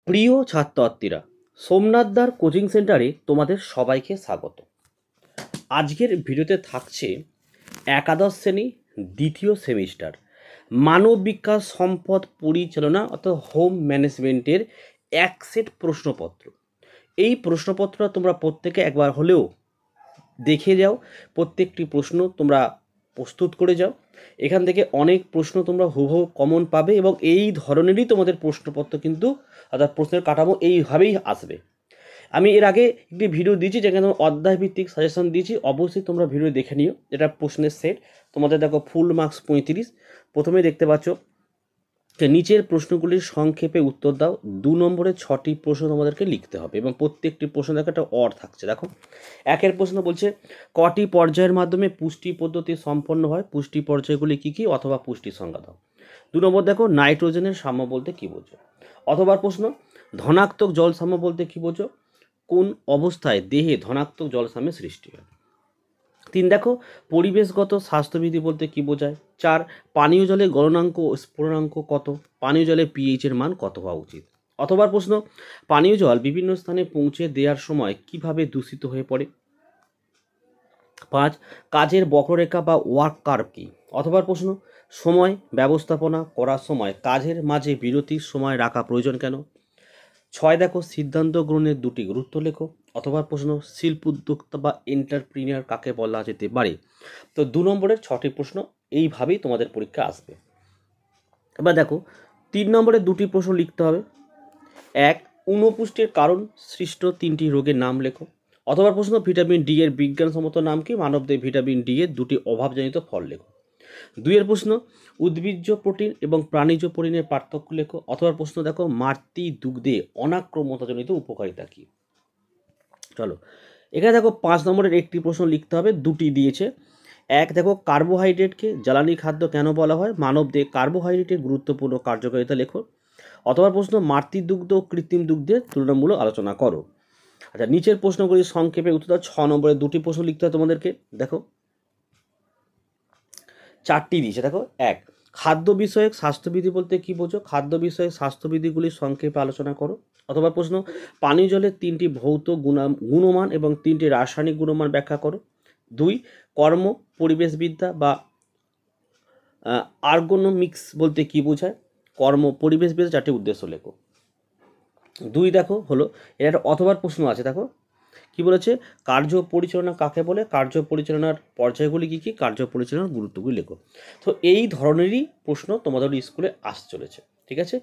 প্রিয় ছাত্রছাত্রীরা, সোমনাথদার কোচিং সেন্টারে তোমাদের সবাইকে স্বাগত। আজকের ভিডিওতে থাকছে একাদশ শ্রেণী দ্বিতীয় সেমিস্টার মানব বিকাশ সম্পদ পরিচালনা অর্থাৎ হোম ম্যানেজমেন্টের এক সেট প্রশ্নপত্র। এই প্রশ্নপত্রটা তোমরা প্রত্যেকে একবার হলেও দেখে যাও, প্রত্যেকটি প্রশ্ন তোমরা প্রস্তুত করে যাও। এখান থেকে অনেক প্রশ্ন তোমরা হুবহু কমন পাবে এবং এই ধরনেরই তোমাদের প্রশ্নপত্র কিন্তু অর্থাৎ প্রশ্নের কাঠামো এইভাবেই আসবে। আমি এর আগে একটি ভিডিও দিয়েছি যেখানে তোমার অধ্যায় ভিত্তিক সাজেশন দিয়েছি, অবশ্যই তোমরা ভিডিও দেখে নিও। এটা প্রশ্নের সেট, তোমাদের দেখো ফুল মার্কস 35। প্রথমেই দেখতে পাচ্ছ যে নিচের প্রশ্নগুলির সংক্ষেপে উত্তর দাও। 2 নম্বরে 6টি প্রশ্ন তোমাদেরকে লিখতে হবে এবং প্রত্যেকটি প্রশ্ন দেখো একটা অর থাকছে। দেখো একের প্রশ্ন বলছে কটি পর্যায়ের মাধ্যমে পুষ্টি পদ্ধতি সম্পন্ন হয়, পুষ্টি পর্যায়গুলি কী কী অথবা পুষ্টি সংজ্ঞা দাও। 2 নম্বর দেখো নাইট্রোজেনের সাম্য বলতে কী বোঝো। অথবা প্রশ্ন ধনাত্মক জল সাম্য বলতে কী বোঝো, কোন অবস্থায় দেহে ধনাত্মক জল সাম্যের সৃষ্টি হয়। 3 দেখো পরিবেশগত স্বাস্থ্যবিধি বলতে কী বোঝায়। 4 পানীয় জলের গলনাঙ্ক ও স্ফুরণাঙ্ক কত, পানীয় জলে পিএইচের মান কত হওয়া উচিত। অথবা প্রশ্ন পানীয় জল বিভিন্ন স্থানে পৌঁছে দেওয়ার সময় কিভাবে দূষিত হয়ে পড়ে। 5 কাজের বক্ররেখা বা ওয়ার্ক কার্ভ কী। অথবা প্রশ্ন সময় ব্যবস্থাপনা করার সময় কাজের মাঝে বিরতির সময় রাখা প্রয়োজন কেন। 6 দেখো সিদ্ধান্ত গ্রহণের 2টি গুরুত্ব লেখো। অথবা প্রশ্ন শিল্প উদ্যোক্তা বা এন্টারপ্রিনিয়র কাকে বলা যেতে পারে। তো 2 নম্বরের 6টি প্রশ্ন এইভাবেই তোমাদের পরীক্ষা আসবে। এবার দেখো 3 নম্বরে 2টি প্রশ্ন লিখতে হবে। 1 ঊনপুষ্টির কারণ সৃষ্ট 3টি রোগের নাম লেখো। অথবা প্রশ্ন ভিটামিন ডি এর বিজ্ঞানসম্মত নাম কি, মানবদেহে ভিটামিন ডি এর 2টি অভাবজনিত ফল লেখো। 2 এর প্রশ্ন উদ্ভিজ্জ প্রোটিন এবং প্রাণীজ প্রোটিনের পার্থক্য লেখো। অথবা প্রশ্ন দেখো মাতৃ দুগ্ধে অনাক্রম্যতাজনিত উপকারিতা কী। চলো এখানে দেখো 5 নম্বরের একটি প্রশ্ন লিখতে হবে, 2টি দিয়েছে। 1 দেখো কার্বোহাইড্রেটকে জ্বালানি খাদ্য কেন বলা হয়, মানবদেহে কার্বোহাইড্রেটের গুরুত্বপূর্ণ কার্যকারিতা লেখো। অথবা প্রশ্ন মাতৃদুগ্ধ ও কৃত্রিম দুগ্ধের তুলনামূলক আলোচনা করো। আচ্ছা নিচের প্রশ্নগুলি সংক্ষেপে উত্তর দাও। 6 নম্বরে 2টি প্রশ্ন লিখতে হবে তোমাদেরকে। দেখো 4টি দিয়েছে। দেখো 1 খাদ্য বিষয়ক স্বাস্থ্যবিধি বলতে কী বোঝো, খাদ্য বিষয়ক স্বাস্থ্যবিধিগুলি সংক্ষেপে আলোচনা করো। অথবা প্রশ্ন পানীয় জলের 3টি ভৌত গুণমান এবং 3টি রাসায়নিক গুণমান ব্যাখ্যা করো। 2 কর্ম পরিবেশবিদ্যা বা আর্গোনমিক্স বলতে কী বোঝায়, কর্ম পরিবেশবিদ্যা 4টি উদ্দেশ্য লেখো। 2 দেখো হলো এর একটা অথবা প্রশ্ন আছে। দেখো কি বলেছে কার্য পরিচালনা কাকে বলে, কার্য পরিচালনার পর্যায়গুলি কী কী, কার্য পরিচালনার গুরুত্বগুলি লেখো। তো এই ধরনেরই প্রশ্ন তোমাদের স্কুলে আসতে চলেছে। ঠিক আছে,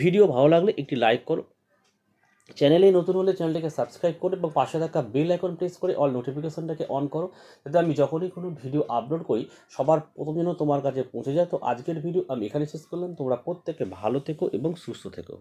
ভিডিও ভালো লাগলে একটি লাইক করো, চ্যানেলে নতুন হলে চ্যানেলটাকে সাবস্ক্রাইব করো এবং পাশে থাকা বেল আইকন প্রেস করে অল নোটিফিকেশনটাকে অন করো, যাতে আমি যখনই কোনো ভিডিও আপলোড করি সবার প্রথম যেন তোমার কাছে পৌঁছে যায়। তো আজকের ভিডিও আমি এখানে শেষ করলাম। তোমরা প্রত্যেকে ভালো থেকো এবং সুস্থ থেকো।